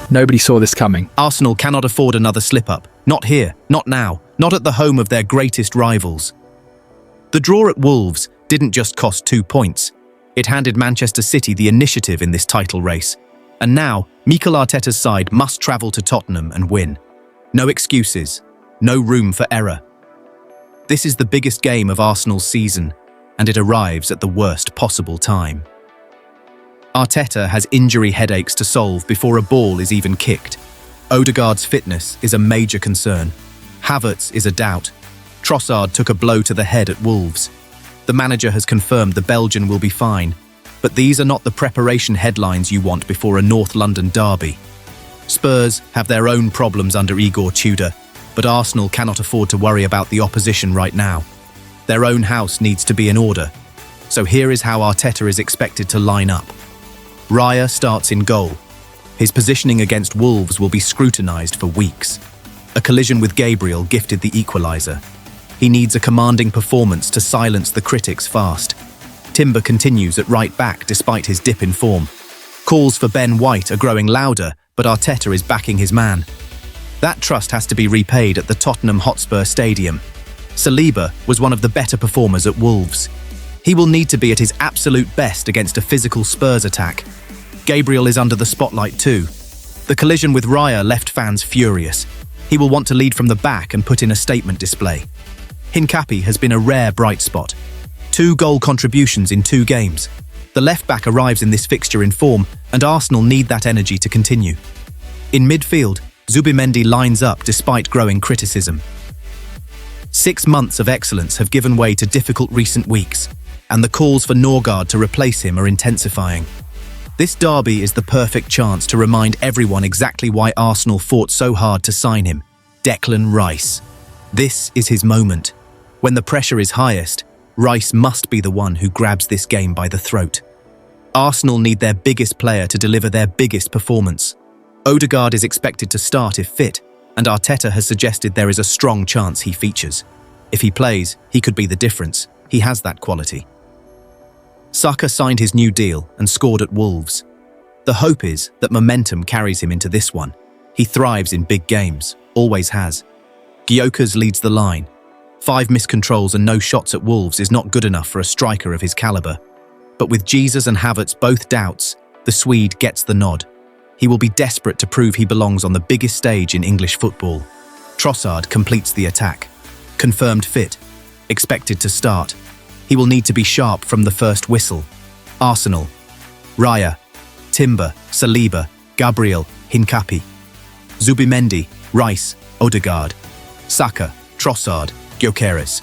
Nobody saw this coming. Arsenal cannot afford another slip-up. Not here, not now, not at the home of their greatest rivals. The draw at Wolves didn't just cost 2 points. It handed Manchester City the initiative in this title race. And now, Mikel Arteta's side must travel to Tottenham and win. No excuses, no room for error. This is the biggest game of Arsenal's season, and it arrives at the worst possible time. Arteta has injury headaches to solve before a ball is even kicked. Odegaard's fitness is a major concern. Havertz is a doubt. Trossard took a blow to the head at Wolves. The manager has confirmed the Belgian will be fine, but these are not the preparation headlines you want before a North London derby. Spurs have their own problems under Igor Tudor, but Arsenal cannot afford to worry about the opposition right now. Their own house needs to be in order. So here is how Arteta is expected to line up. Raya starts in goal. His positioning against Wolves will be scrutinised for weeks. A collision with Gabriel gifted the equaliser. He needs a commanding performance to silence the critics fast. Timber continues at right back despite his dip in form. Calls for Ben White are growing louder, but Arteta is backing his man. That trust has to be repaid at the Tottenham Hotspur Stadium. Saliba was one of the better performers at Wolves. He will need to be at his absolute best against a physical Spurs attack. Gabriel is under the spotlight too. The collision with Raya left fans furious. He will want to lead from the back and put in a statement display. Hincapi has been a rare bright spot. 2 goal contributions in 2 games. The left-back arrives in this fixture in form, and Arsenal need that energy to continue. In midfield, Zubimendi lines up despite growing criticism. 6 months of excellence have given way to difficult recent weeks, and the calls for Norgard to replace him are intensifying. This derby is the perfect chance to remind everyone exactly why Arsenal fought so hard to sign him: Declan Rice. This is his moment. When the pressure is highest, Rice must be the one who grabs this game by the throat. Arsenal need their biggest player to deliver their biggest performance. Odegaard is expected to start if fit, and Arteta has suggested there is a strong chance he features. If he plays, he could be the difference. He has that quality. Saka signed his new deal and scored at Wolves. The hope is that momentum carries him into this one. He thrives in big games, always has. Gyökeres leads the line. 5 missed controls and no shots at Wolves is not good enough for a striker of his calibre. But with Jesus and Havertz both doubts, the Swede gets the nod. He will be desperate to prove he belongs on the biggest stage in English football. Trossard completes the attack. Confirmed fit. Expected to start. He will need to be sharp from the first whistle. Arsenal. Raya. Timber. Saliba. Gabriel. Hincapi. Zubimendi. Rice. Odegaard. Saka. Trossard. Gyökeres.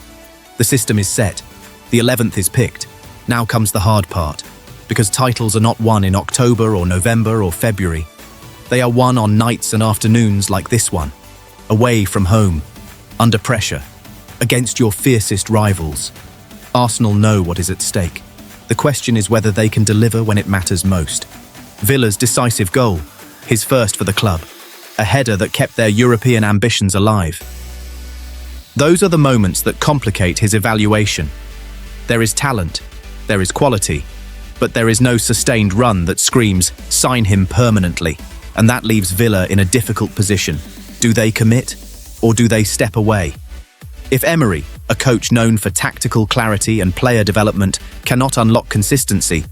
The system is set. The 11th is picked. Now comes the hard part. Because titles are not won in October or November or February. They are won on nights and afternoons like this one. Away from home. Under pressure. Against your fiercest rivals. Arsenal know what is at stake. The question is whether they can deliver when it matters most. Villa's decisive goal. His first for the club. A header that kept their European ambitions alive. Those are the moments that complicate his evaluation. There is talent, there is quality, but there is no sustained run that screams, sign him permanently, and that leaves Villa in a difficult position. Do they commit, or do they step away? If Emery, a coach known for tactical clarity and player development, cannot unlock consistency,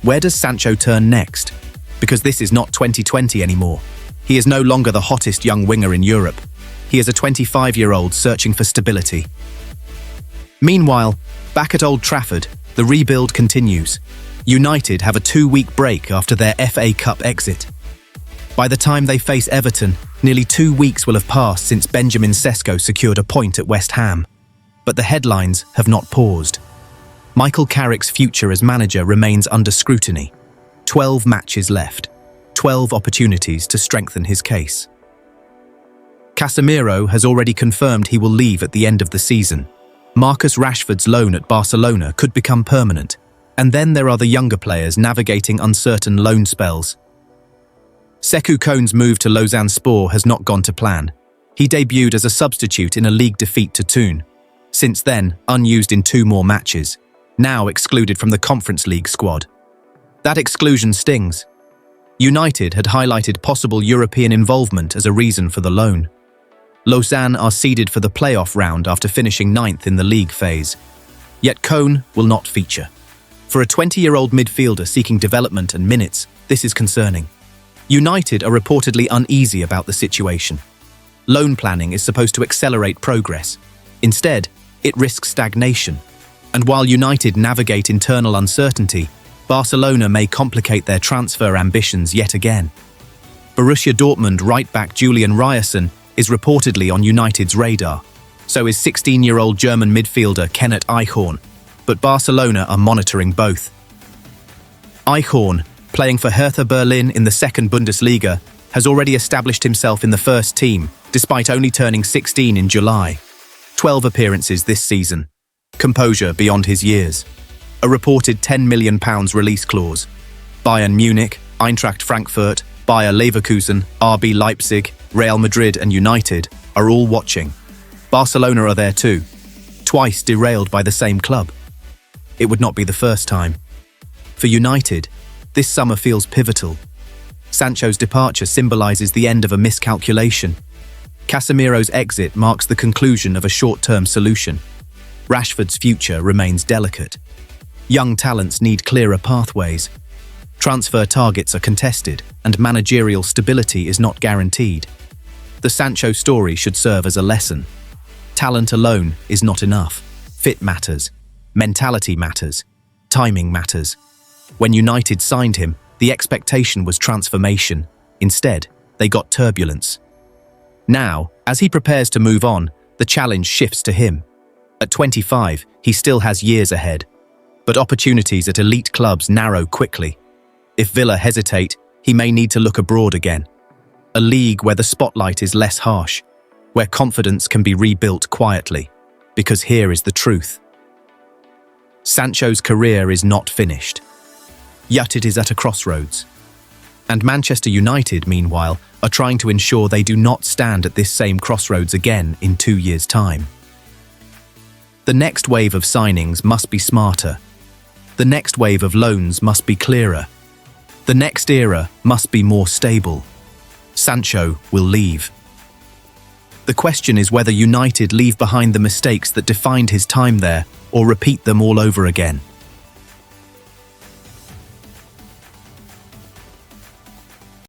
where does Sancho turn next? Because this is not 2020 anymore. He is no longer the hottest young winger in Europe. He is a 25-year-old searching for stability. Meanwhile, back at Old Trafford, the rebuild continues. United have a 2-week break after their FA Cup exit. By the time they face Everton, nearly 2 weeks will have passed since Benjamin Sesko secured a point at West Ham. But the headlines have not paused. Michael Carrick's future as manager remains under scrutiny. 12 matches left. 12 opportunities to strengthen his case. Casemiro has already confirmed he will leave at the end of the season. Marcus Rashford's loan at Barcelona could become permanent. And then there are the younger players navigating uncertain loan spells. Sekou Kone's move to Lausanne-Sport has not gone to plan. He debuted as a substitute in a league defeat to Thun. Since then, unused in 2 more matches. Now excluded from the Conference League squad. That exclusion stings. United had highlighted possible European involvement as a reason for the loan. Lausanne are seeded for the playoff round after finishing 9th in the league phase. Yet Cone will not feature. For a 20-year-old midfielder seeking development and minutes, this is concerning. United are reportedly uneasy about the situation. Loan planning is supposed to accelerate progress. Instead, it risks stagnation. And while United navigate internal uncertainty, Barcelona may complicate their transfer ambitions yet again. Borussia Dortmund right-back Julian Ryerson is reportedly on United's radar. So is 16-year-old German midfielder Kenneth Eichhorn, but Barcelona are monitoring both. Eichhorn, playing for Hertha Berlin in the second Bundesliga, has already established himself in the first team, despite only turning 16 in July. 12 appearances this season. Composure beyond his years. A reported £10 million release clause. Bayern Munich, Eintracht Frankfurt, Bayer Leverkusen, RB Leipzig, Real Madrid and United are all watching. Barcelona are there too. Twice derailed by the same club. It would not be the first time. For United, this summer feels pivotal. Sancho's departure symbolises the end of a miscalculation. Casemiro's exit marks the conclusion of a short-term solution. Rashford's future remains delicate. Young talents need clearer pathways. Transfer targets are contested, and managerial stability is not guaranteed. The Sancho story should serve as a lesson. Talent alone is not enough. Fit matters. Mentality matters. Timing matters. When United signed him, the expectation was transformation. Instead, they got turbulence. Now, as he prepares to move on, the challenge shifts to him. At 25, he still has years ahead. But opportunities at elite clubs narrow quickly. If Villa hesitate, he may need to look abroad again. A league where the spotlight is less harsh, where confidence can be rebuilt quietly. Because here is the truth. Sancho's career is not finished. Yet it is at a crossroads. And Manchester United, meanwhile, are trying to ensure they do not stand at this same crossroads again in 2 years' time. The next wave of signings must be smarter. The next wave of loans must be clearer. The next era must be more stable. Sancho will leave. The question is whether United leave behind the mistakes that defined his time there or repeat them all over again.